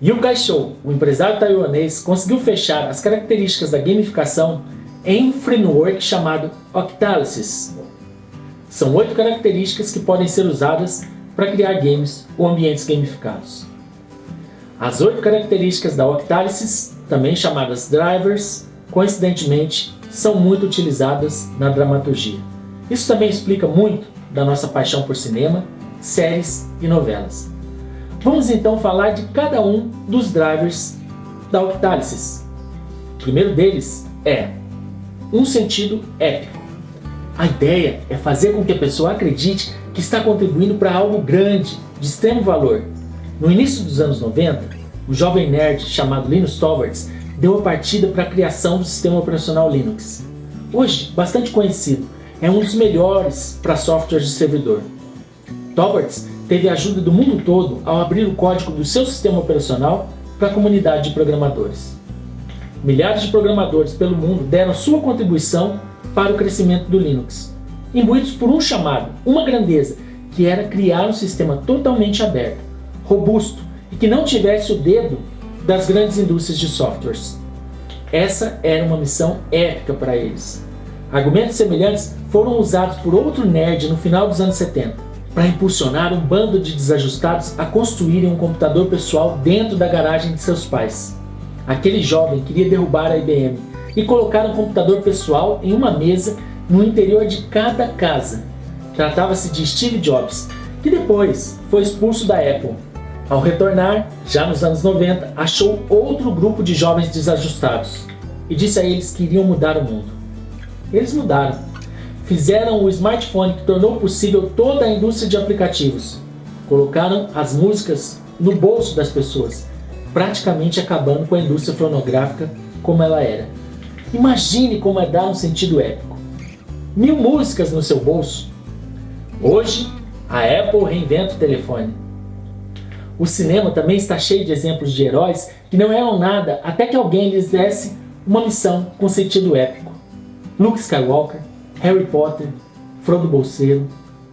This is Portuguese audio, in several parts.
Yoon-kai Cho, o empresário taiwanês, conseguiu fechar as características da gamificação em um framework chamado Octalysis. São 8 características que podem ser usadas para criar games ou ambientes gamificados. As 8 características da Octalysis, também chamadas drivers, coincidentemente, são muito utilizadas na dramaturgia. Isso também explica muito da nossa paixão por cinema, séries e novelas. Vamos então falar de cada um dos drivers da Octalysis. O primeiro deles é um sentido épico. A ideia é fazer com que a pessoa acredite que está contribuindo para algo grande, de extremo valor. No início dos anos 90, o jovem nerd chamado Linus Torvalds deu a partida para a criação do sistema operacional Linux. Hoje, bastante conhecido, é um dos melhores para softwares de servidor. Torvalds teve a ajuda do mundo todo ao abrir o código do seu sistema operacional para a comunidade de programadores. Milhares de programadores pelo mundo deram sua contribuição para o crescimento do Linux, imbuídos por um chamado, uma grandeza, que era criar um sistema totalmente aberto, robusto e que não tivesse o dedo das grandes indústrias de softwares. Essa era uma missão épica para eles. Argumentos semelhantes foram usados por outro nerd no final dos anos 70, para impulsionar um bando de desajustados a construírem um computador pessoal dentro da garagem de seus pais. Aquele jovem queria derrubar a IBM e colocar um computador pessoal em uma mesa no interior de cada casa. Tratava-se de Steve Jobs, que depois foi expulso da Apple. Ao retornar, já nos anos 90, achou outro grupo de jovens desajustados e disse a eles que iriam mudar o mundo. Eles mudaram. Fizeram o smartphone que tornou possível toda a indústria de aplicativos. Colocaram as músicas no bolso das pessoas, praticamente acabando com a indústria fonográfica como ela era. Imagine como é dar um sentido épico. 1000 músicas no seu bolso. Hoje, a Apple reinventa o telefone. O cinema também está cheio de exemplos de heróis que não eram nada até que alguém lhes desse uma missão com sentido épico. Luke Skywalker, Harry Potter, Frodo Bolseiro,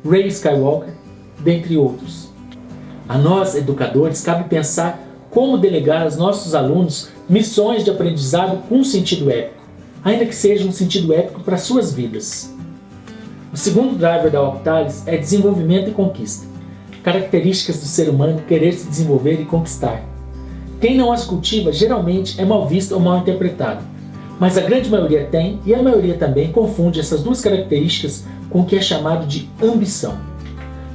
Rey Skywalker, dentre outros. A nós, educadores, cabe pensar como delegar aos nossos alunos missões de aprendizado com sentido épico, ainda que seja um sentido épico para suas vidas. O segundo driver da Octalysis é desenvolvimento e conquista, características do ser humano querer se desenvolver e conquistar. Quem não as cultiva geralmente é mal visto ou mal interpretado. Mas a grande maioria tem, e a maioria também confunde essas duas características com o que é chamado de ambição.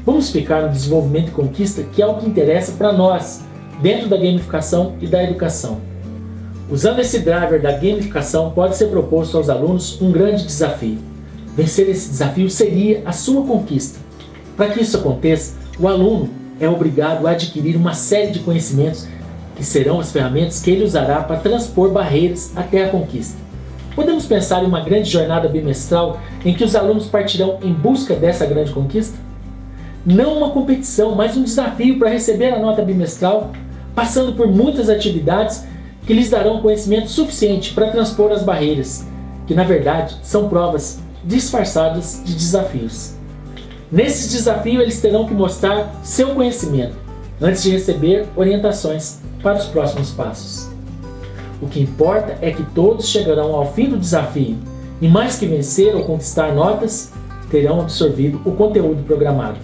Vamos ficar no desenvolvimento e conquista, que é o que interessa para nós, dentro da gamificação e da educação. Usando esse driver da gamificação, pode ser proposto aos alunos um grande desafio. Vencer esse desafio seria a sua conquista. Para que isso aconteça, o aluno é obrigado a adquirir uma série de conhecimentos que serão as ferramentas que ele usará para transpor barreiras até a conquista. Podemos pensar em uma grande jornada bimestral em que os alunos partirão em busca dessa grande conquista? Não uma competição, mas um desafio para receber a nota bimestral, passando por muitas atividades que lhes darão conhecimento suficiente para transpor as barreiras, que na verdade são provas disfarçadas de desafios. Nesse desafio eles terão que mostrar seu conhecimento, antes de receber orientações para os próximos passos. O que importa é que todos chegarão ao fim do desafio e, mais que vencer ou conquistar notas, terão absorvido o conteúdo programado.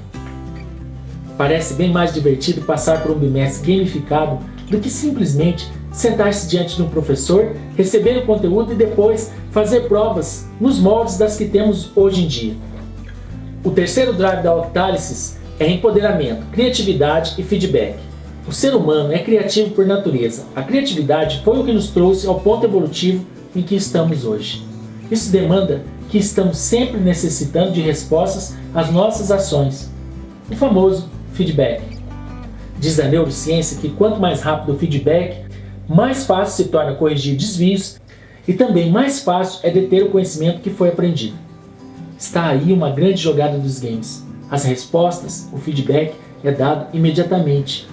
Parece bem mais divertido passar por um bimestre gamificado do que simplesmente sentar-se diante de um professor, receber o conteúdo e depois fazer provas nos moldes das que temos hoje em dia. O terceiro drive da Octalysis é empoderamento, criatividade e feedback. O ser humano é criativo por natureza. A criatividade foi o que nos trouxe ao ponto evolutivo em que estamos hoje. Isso demanda que estamos sempre necessitando de respostas às nossas ações. O famoso feedback. Diz a neurociência que quanto mais rápido o feedback, mais fácil se torna corrigir desvios e também mais fácil é deter o conhecimento que foi aprendido. Está aí uma grande jogada dos games. As respostas, o feedback, é dado imediatamente.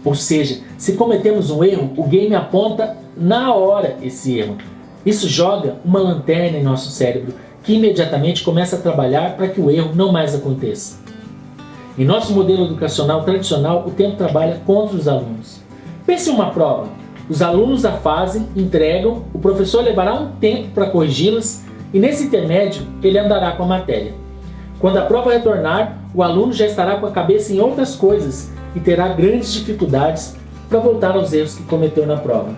Ou seja, se cometemos um erro, o game aponta na hora esse erro. Isso joga uma lanterna em nosso cérebro, que imediatamente começa a trabalhar para que o erro não mais aconteça. Em nosso modelo educacional tradicional, o tempo trabalha contra os alunos. Pense em uma prova. Os alunos a fazem, entregam, o professor levará um tempo para corrigi-las e nesse intermédio ele andará com a matéria. Quando a prova retornar, o aluno já estará com a cabeça em outras coisas e terá grandes dificuldades para voltar aos erros que cometeu na prova.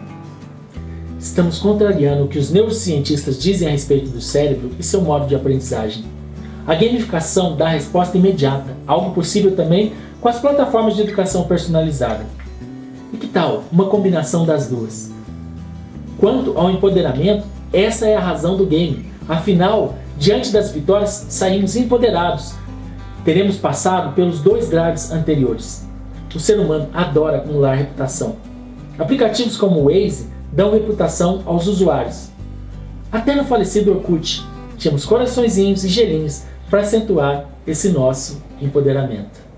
Estamos contrariando o que os neurocientistas dizem a respeito do cérebro e seu modo de aprendizagem. A gamificação dá resposta imediata, algo possível também com as plataformas de educação personalizada. E que tal uma combinação das duas? Quanto ao empoderamento, essa é a razão do game. Afinal, diante das vitórias, saímos empoderados. Teremos passado pelos 2 graus anteriores. O ser humano adora acumular reputação. Aplicativos como o Waze dão reputação aos usuários. Até no falecido Orkut, tínhamos coraçõezinhos e gelinhos para acentuar esse nosso empoderamento.